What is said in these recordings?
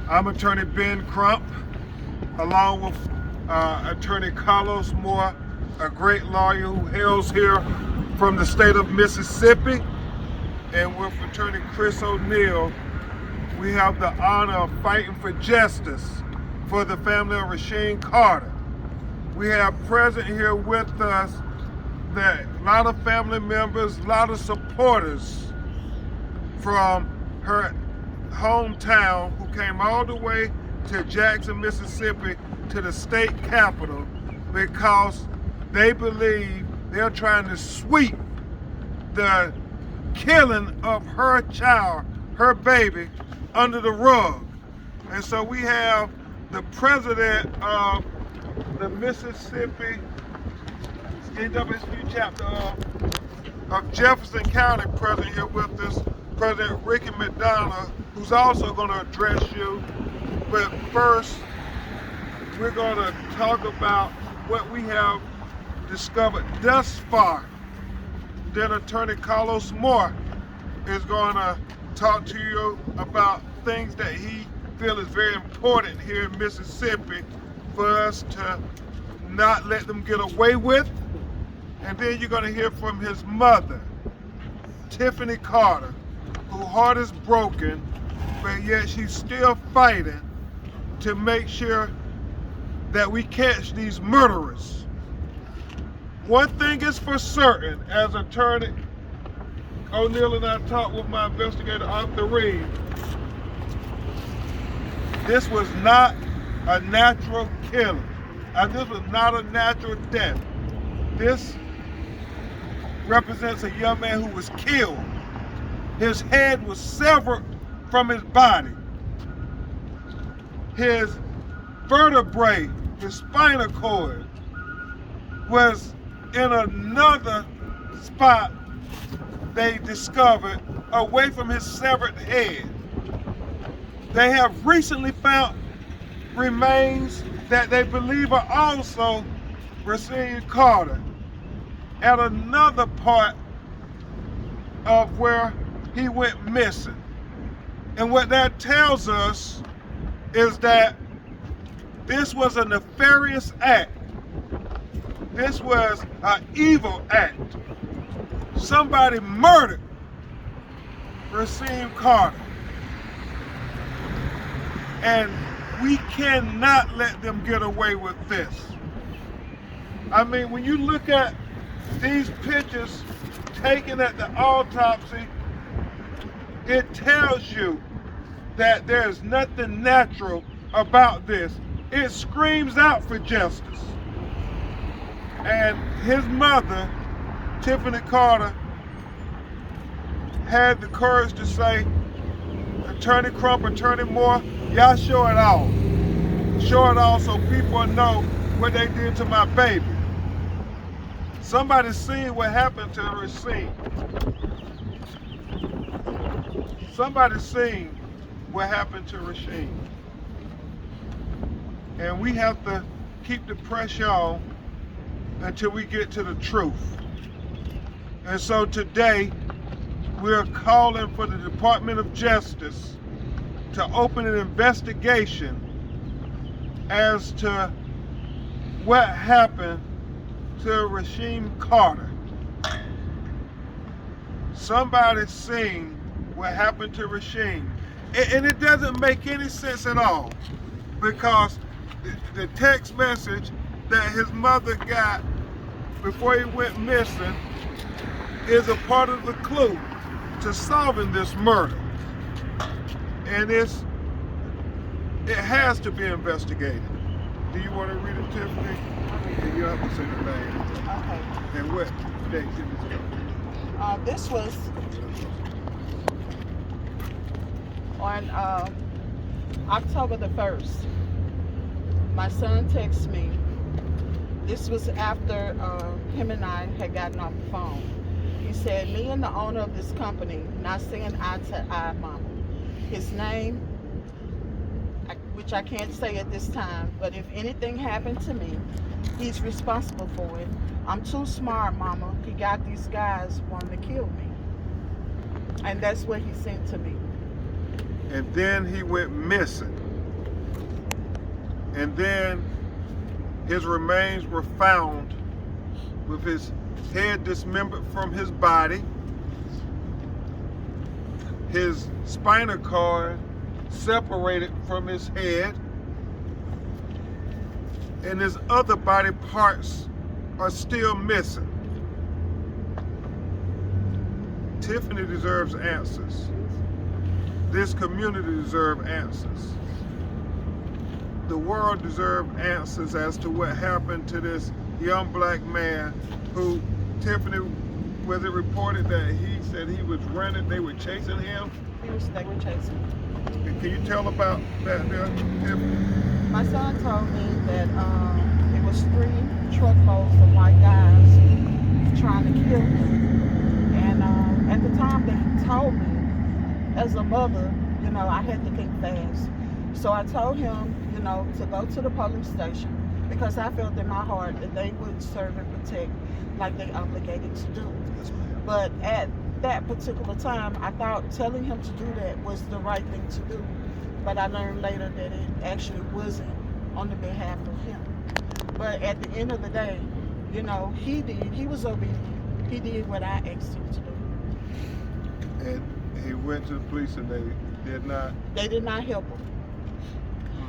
I'm Attorney Ben Crump, along with Attorney Carlos Moore, a great lawyer who hails here from the state of Mississippi, and with Attorney Chris O'Neill. We have the honor of fighting for justice for the family of Rasheen Carter. We have present here with us a lot of family members, a lot of supporters from her hometown who came all the way to Jackson, Mississippi, to the state capitol because they believe they're trying to sweep the killing of her child, her baby, under the rug. And so we have the president of the Mississippi NAACP chapter of Jefferson County present here with us, President Ricky McDonough, who's also going to address you. But first, we're going to talk about what we have discovered thus far. Then Attorney Carlos Moore is going to talk to you about things that he feels is very important here in Mississippi for us to not let them get away with. And then you're going to hear from his mother, Tiffany Carter, whose heart is broken, but yet she's still fighting to make sure that we catch these murderers. One thing is for certain, as Attorney O'Neill and I talked with my investigator, Arthur Reed, this was not a natural killing. This was not a natural death. This represents a young man who was killed. His head was severed from his body. His vertebrae, his spinal cord, was in another spot they discovered away from his severed head. They have recently found remains that they believe are also Rasheen Carter at another part of where he went missing. And what that tells us is that this was a nefarious act. This was an evil act. Somebody murdered Rasheen Carter. And we cannot let them get away with this. I mean, when you look at these pictures taken at the autopsy, it tells you that there's nothing natural about this. It screams out for justice. And his mother, Tiffany Carter, had the courage to say, Attorney Crump, Attorney Moore, y'all show it all. Show it all so people know what they did to my baby. Somebody's seen what happened to Rasheen. Somebody's seen what happened to Rasheen. And we have to keep the pressure on until we get to the truth. And so today, we're calling for the Department of Justice to open an investigation as to what happened to Rasheen Carter. Somebody's seen what happened to Rasheen. And it doesn't make any sense at all, because the text message that his mother got before he went missing is a part of the clue to solving this murder. And it has to be investigated. Do you want to read it, Tiffany? And you have to say the name. Okay. And what date did this go? This was on October the 1st. My son texted me. This was after him and I had gotten off the phone. He said, me and the owner of this company not seeing eye to eye, Mama. His name, which I can't say at this time, but if anything happened to me, he's responsible for it. I'm too smart, Mama. He got these guys wanting to kill me. And that's what he sent to me. And then he went missing. And then his remains were found with his head dismembered from his body, his spinal cord separated from his head, and his other body parts are still missing. Tiffany deserves answers. This community deserves answers. The world deserves answers as to what happened to this young black man who, Tiffany, was it reported that he said he was running, they were chasing him? They were chasing him. Can you tell about that there, Tiffany? My son told me that it was 3 truckloads of white guys trying to kill him. And at the time that he told me, as a mother, you know, I had to think fast. So I told him, you know, to go to the police station because I felt in my heart that they would serve and protect like they obligated to do. But at that particular time, I thought telling him to do that was the right thing to do. But I learned later that it actually wasn't on the behalf of him. But at the end of the day, you know, he was obedient. He did what I asked him to do. And he went to the police and They did not help him.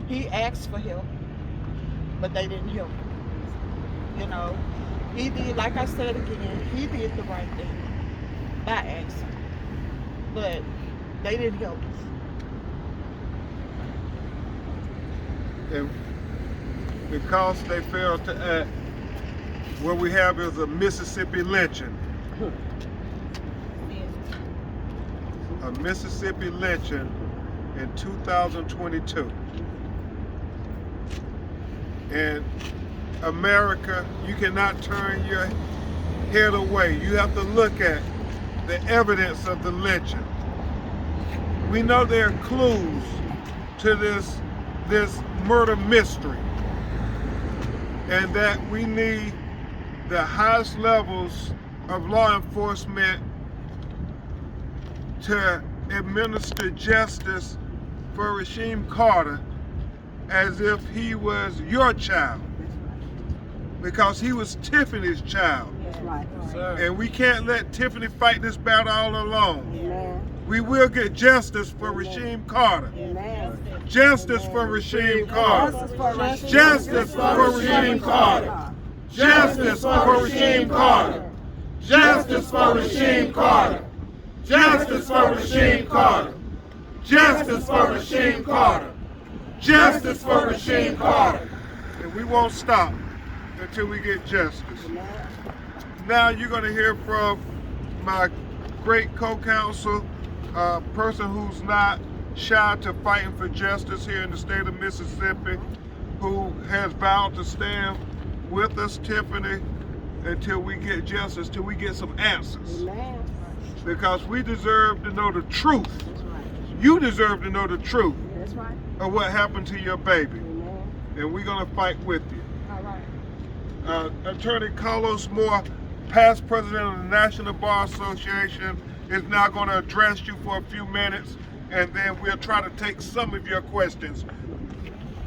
He asked for help, but they didn't help him. You know, he did, like I said again, he did the right thing by asking, but they didn't help him. And because they failed to act, what we have is a Mississippi lynching. A Mississippi lynching in 2022. And America, you cannot turn your head away. You have to look at the evidence of the lynching. We know there are clues to this murder mystery, and that we need the highest levels of law enforcement to administer justice for Rasheem Carter as if he was your child, because he was Tiffany's child. That's right. And we can't let Tiffany fight this battle all alone. Amen. We will get justice for Rasheem Carter. Amen. Justice for Rasheem Carter. Justice for Rasheem Carter. Justice for Rasheem Carter. Justice for Rasheem Carter. Justice for Rasheem Carter. Justice for Rasheem Carter. Justice for Rasheem Carter. And we won't stop until we get justice. Now you're going to hear from my great co-counsel, a person who's not shy to fighting for justice here in the state of Mississippi, who has vowed to stand with us, Tiffany, until we get justice, till we get some answers. Amen. Because we deserve to know the truth. That's right. You deserve to know the truth That's right. of what happened to your baby. Amen. And we're going to fight with you. All right. Attorney Carlos Moore, past president of the National Bar Association, is now going to address you for a few minutes, and then we'll try to take some of your questions.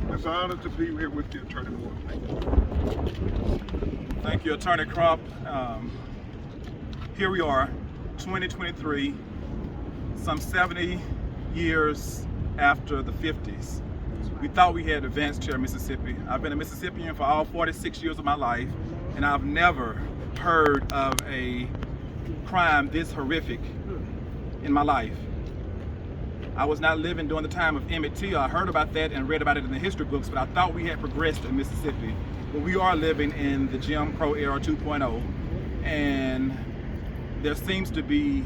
It's an honor to be here with you, Attorney Moore. Thank you. Thank you, Attorney Crump. Here we are, 2023, some 70 years after the 50s. We thought we had advanced here in Mississippi. I've been a Mississippian for all 46 years of my life, and I've never heard of a crime this horrific in my life. I was not living during the time of Emmett Till. I heard about that and read about it in the history books, but I thought we had progressed in Mississippi. But we are living in the Jim Crow era 2.0, and there seems to be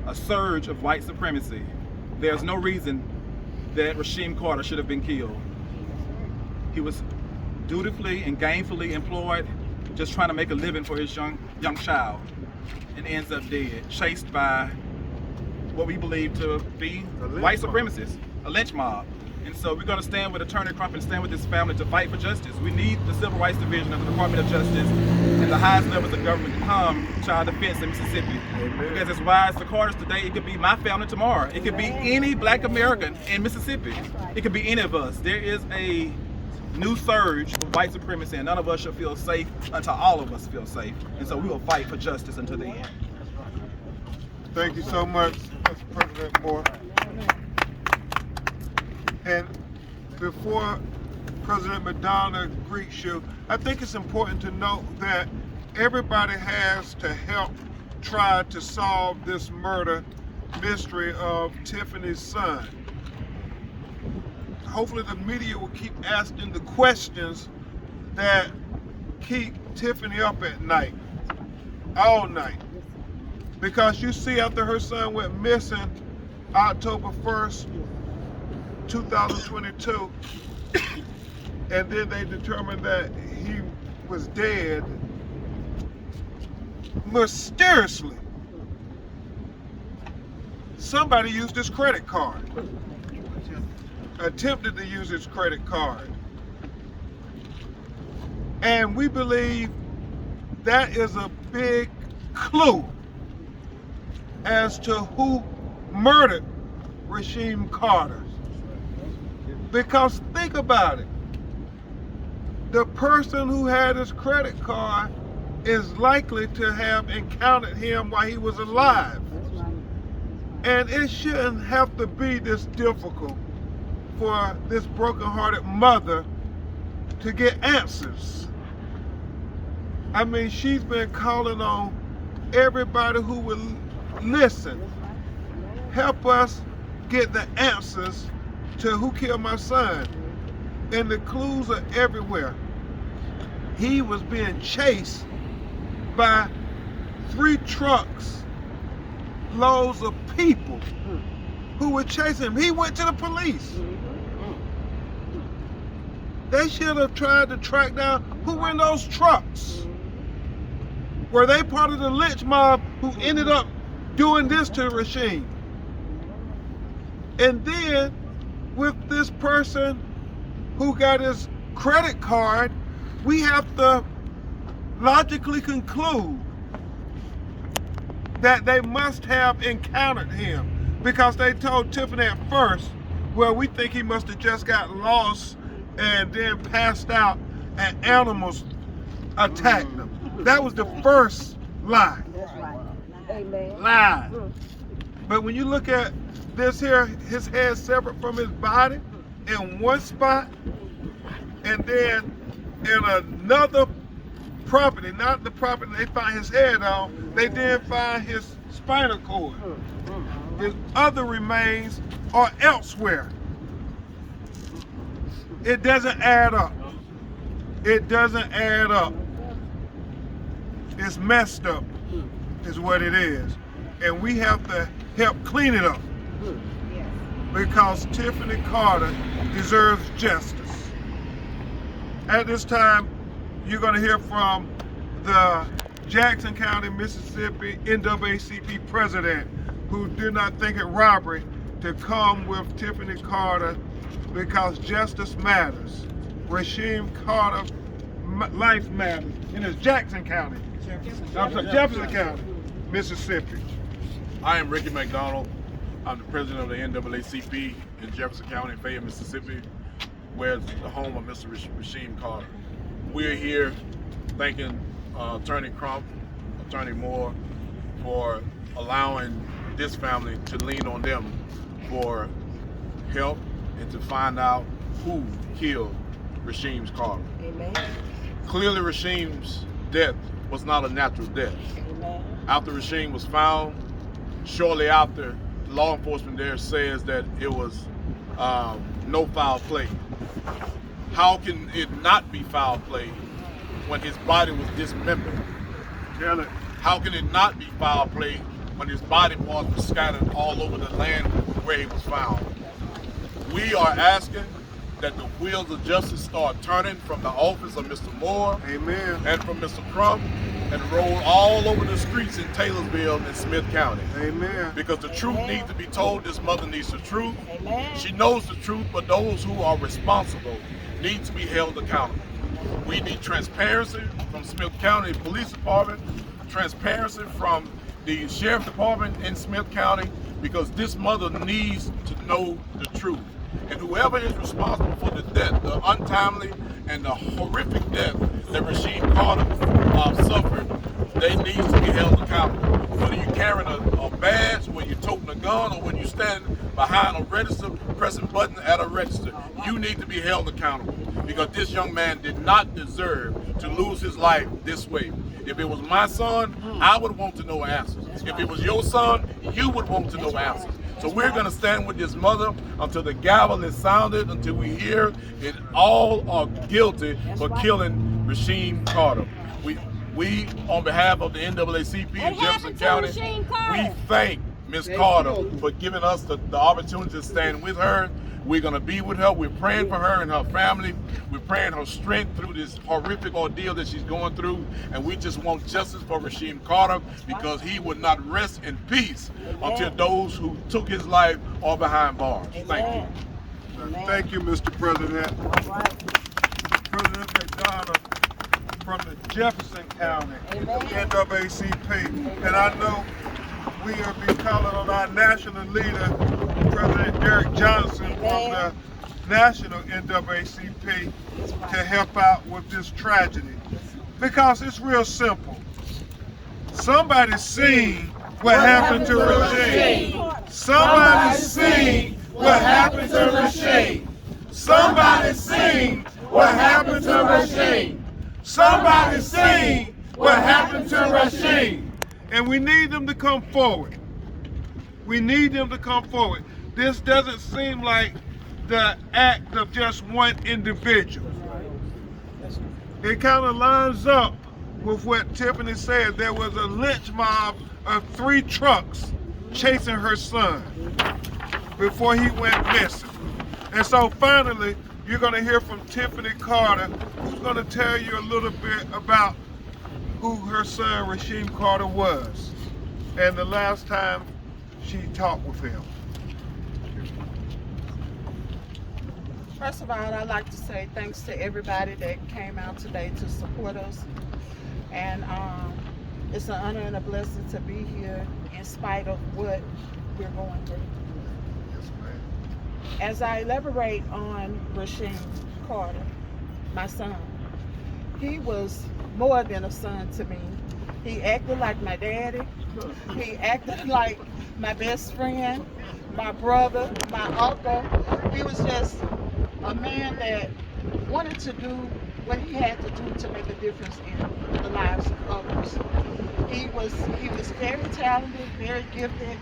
a surge of white supremacy. There's no reason that Rasheem Carter should have been killed. He was dutifully and gainfully employed, just trying to make a living for his young child, and ends up dead, chased by what we believe to be white supremacists, a lynch mob. And so we're going to stand with Attorney Crump and stand with his family to fight for justice. We need the Civil Rights Division of the Department of Justice and the highest levels of government to come to our defense in Mississippi. Amen. Because as wise the Carters today, it could be my family tomorrow. It could be any black American in Mississippi. It could be any of us. There is a new surge of white supremacy, and none of us should feel safe until all of us feel safe. And so we will fight for justice until the end. Thank you so much, Mr. President Moore. And before President Madonna greets you, I think it's important to note that everybody has to help try to solve this murder mystery of Tiffany's son. Hopefully the media will keep asking the questions that keep Tiffany up at night, all night. Because you see, after her son went missing October 1st, 2022, and then they determined that he was dead mysteriously. Somebody used his credit card, attempted to use his credit card. And we believe that is a big clue as to who murdered Rasheem Carter. Because think about it. The person who had his credit card is likely to have encountered him while he was alive. And it shouldn't have to be this difficult for this broken-hearted mother to get answers. I mean, she's been calling on everybody who will listen. Help us get the answers to who killed my son. And the clues are everywhere. He was being chased by 3 trucks, loads of people who were chasing him. He went to the police. They should have tried to track down who were in those trucks. Were they part of the lynch mob who ended up doing this to Rasheem? And then with this person who got his credit card, we have to logically conclude that they must have encountered him, because they told Tiffany at first, well, we think he must have just got lost and then passed out and animals attacked him. That was the first lie. That's right. Amen. Lie. But when you look at this here, his head separate from his body in one spot, and then in another property, not the property they find his head on, they then find his spinal cord. His other remains are elsewhere. It doesn't add up. It doesn't add up. It's messed up, is what it is. And we have to help clean it up, because Tiffany Carter deserves justice. At this time, you're going to hear from the Jackson County, Mississippi NAACP president, who did not think it robbery to come with Tiffany Carter because justice matters. Rasheem Carter life matters. And it's Jackson County. Jefferson County, Mississippi. I am Ricky McDonald. I'm the president of the NAACP in Jefferson County, Fayette, Mississippi, where it's the home of Mr. Rasheem Carter. We're here thanking Attorney Crump, Attorney Moore, for allowing this family to lean on them for help and to find out who killed Rasheem Carter. Amen. Clearly, Rasheem's death was not a natural death. Amen. After Rasheem was found, shortly after, law enforcement there says that it was no foul play. How can it not be foul play when his body was dismembered? Tell it. How can it not be foul play when his body parts were scattered all over the land where he was found? We are asking that the wheels of justice start turning from the office of Mr. Moore Amen. and from Mr. Crump and roll all over the streets in Taylorsville and Smith County. Amen. Because the truth needs to be told. This mother needs the truth. Amen. She knows the truth, but those who are responsible need to be held accountable. We need transparency from Smith County Police Department, transparency from the Sheriff Department in Smith County, because this mother needs to know the truth. And whoever is responsible for the death, the untimely and the horrific death that Rasheem Carter suffered, they need to be held accountable. Whether you're carrying a badge, when you're toting a gun, or when you're standing behind a register, pressing buttons at a register, you need to be held accountable, because this young man did not deserve to lose his life this way. If it was my son, I would want to know answers. If it was your son, you would want to know answers. So we're going to stand with this mother until the gavel is sounded, until we hear that all are guilty for killing Rasheem Carter. We, on behalf of the NAACP in Jefferson County, we thank Ms. Carter for giving us the opportunity to stand with her. We're going to be with her. We're praying for her and her family. We're praying her strength through this horrific ordeal that she's going through. And we just want justice for Rasheem Carter, because he would not rest in peace until those who took his life are behind bars. Thank you. Thank you, Mr. President. All right. President McDonough from the Jefferson County NAACP. And I know we will be calling on our national leader, President Derek Johnson from the national NAACP, to help out with this tragedy. Because it's real simple. Somebody's seen what happened to Rasheem. Somebody's seen what happened to Rasheem. Somebody's seen what happened to Rasheem. Somebody's seen what happened to Rasheem. And we need them to come forward. We need them to come forward. This doesn't seem like the act of just one individual. It kind of lines up with what Tiffany said. There was a lynch mob of 3 trucks chasing her son before he went missing. And so finally, you're going to hear from Tiffany Carter, who's going to tell you a little bit about who her son Rasheem Carter was and the last time she talked with him. First of all, I'd like to say thanks to everybody that came out today to support us. And it's an honor and a blessing to be here in spite of what we're going through. Yes, ma'am. As I elaborate on Rasheem Carter, my son, he was more than a son to me. He acted like my daddy. He acted like my best friend, my brother, my uncle. He was just a man that wanted to do what he had to do to make a difference in the lives of others. He was very talented, very gifted.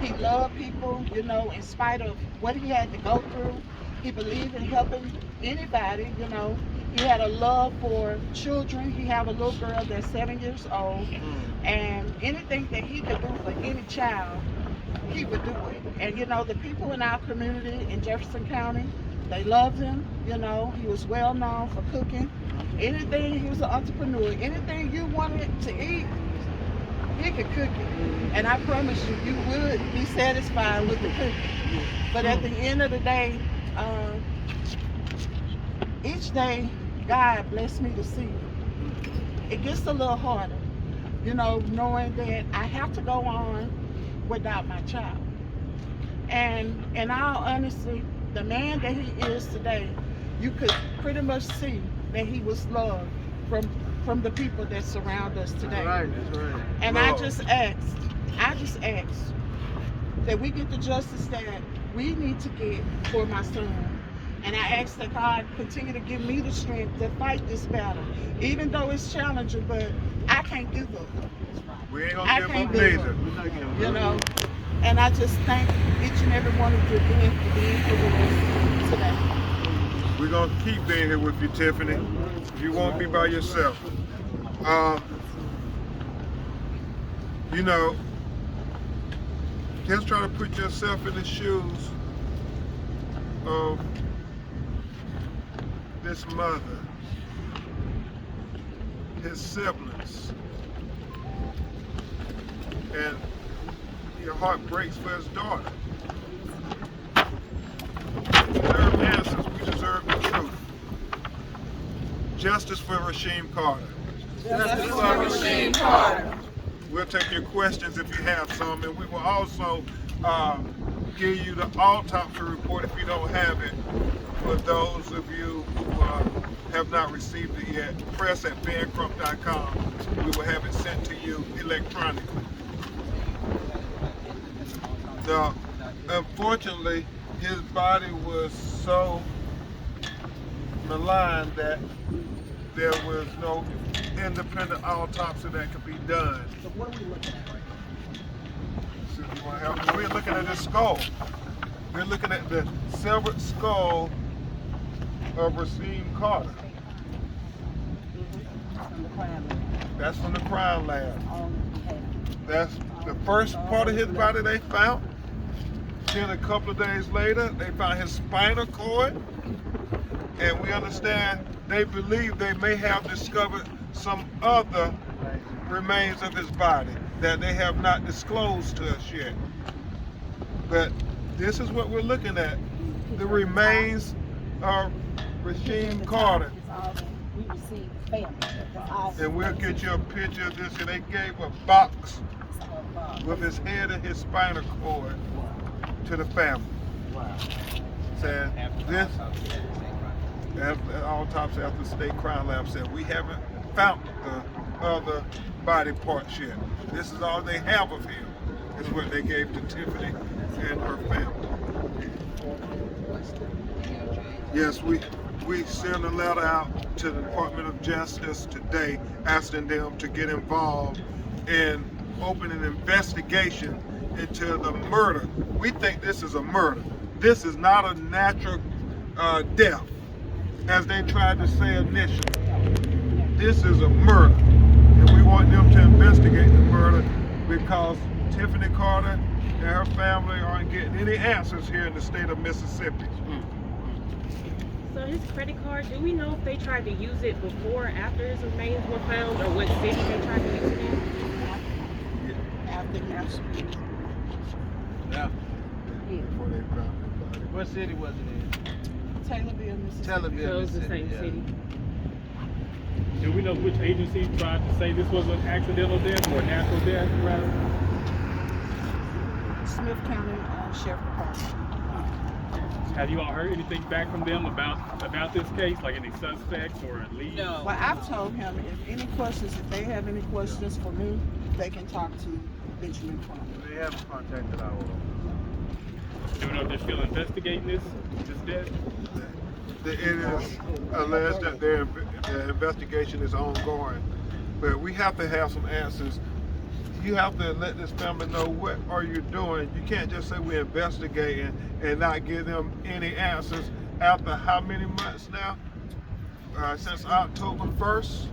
He loved people, you know, in spite of what he had to go through. He believed in helping anybody, you know. He had a love for children. He had a little girl that's 7 years old, and anything that he could do for any child, he would do it. And you know, the people in our community in Jefferson County, they loved him. You know, he was well known for cooking. Anything, he was an entrepreneur. Anything you wanted to eat, he could cook it. And I promise you, you would be satisfied with the cooking. But at the end of the day, each day, God blessed me to see it gets a little harder, you know, knowing that I have to go on without my child. And in all honesty, the man that he is today, you could pretty much see that he was loved from the people that surround us today. That's right. And Love. I just asked that we get the justice that we need to get for my son. And I ask that God continue to give me the strength to fight this battle, even though it's challenging, but I can't give up. We ain't I gonna can't give give up up, neither. you know. And I just thank each and every one of you again for being here with us today. We're gonna keep being here with you, Tiffany. You won't be by yourself. You know, just try to put yourself in the shoes of this mother, his siblings, and your heart breaks for his daughter. We deserve answers. We deserve the truth. Justice for Rasheem Carter. Justice for Rasheem Carter. We'll take your questions if you have some, and we will also give you the autopsy report if you don't have it. For those of you who have not received it yet, press@bancroft.com. We will have it sent to you electronically. Now, unfortunately, his body was so maligned that there was no independent autopsy that could be done. So what are we looking at right now? So you wanna help me? We're looking at his skull. We're looking at the severed skull of Rasheem Carter. From the crime lab. That's from the crime lab. All we have. That's the first part of his body they found. Then a couple of days later, they found his spinal cord. And we understand they believe they may have discovered some other remains of his body that they have not disclosed to us yet. But this is what we're looking at. The remains of Rasheem Carter. It's all that we received family. That's all. And we'll get you a picture of this. And they gave a box It's all, with his head and his spinal cord to the family. Saying this, after autopsy after the state crime lab said, we haven't found the other body parts yet. This is all they have of him, is what they gave to Tiffany and her family. Yes, we sent a letter out to the Department of Justice today asking them to get involved in opening an investigation into the murder. We think this is a murder. This is not a natural death, as they tried to say initially. This is a murder, and we want them to investigate the murder because Tiffany Carter and her family aren't getting any answers here in the state of Mississippi. So his credit card, do we know if they tried to use it before or after his remains were found, or what city they tried to use it in? After he was Yeah. Before they found his body. What city was it in? Taylorville, Mississippi. Taylorville, So it was the Mississippi, same yeah. city. Do we know which agency tried to say this was an accidental death or natural death, rather? Smith County Sheriff Department. Have you all heard anything back from them about this case, like any suspects or leads? No. Well, I've told him if any questions, if they have any questions for me, they can talk to Benjamin Crump. They haven't contacted our Do we know if they're still investigating this death? It is alleged that their investigation is ongoing, but we have to have some answers. You have to let this family know what are you doing. You can't just say we're investigating and not give them any answers after how many months now? Since October 1st.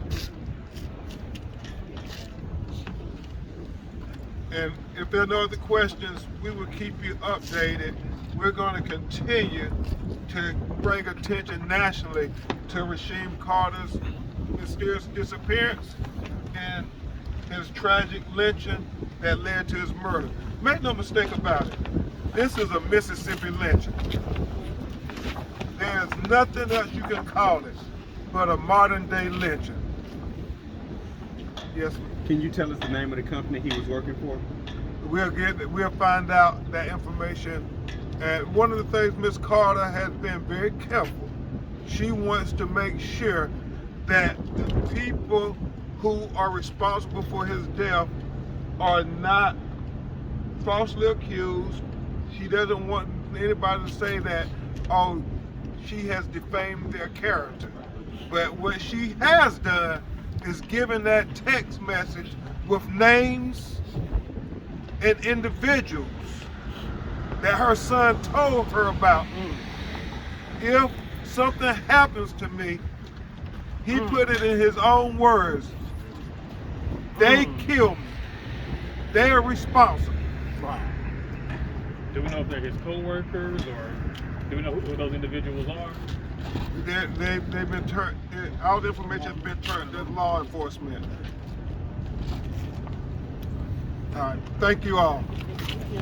And if there are no other questions, we will keep you updated. We're going to continue to bring attention nationally to Rasheem Carter's mysterious disappearance and his tragic lynching that led to his murder. Make no mistake about it, this is a Mississippi lynching. There's nothing else you can call it but a modern day lynching. Yes, ma'am. Can you tell us the name of the company he was working for? We'll find out that information. And one of the things Ms. Carter has been very careful. She wants to make sure that the people who are responsible for his death are not falsely accused. She doesn't want anybody to say that, oh, she has defamed their character. But what she has done is given that text message with names and individuals that her son told her about. If something happens to me, he put it in his own words, they kill me. They are responsible. Do we know if they're his co-workers, or do we know who those individuals are? They've been turned, all the information has been turned to law enforcement. All right, thank you all. Yeah.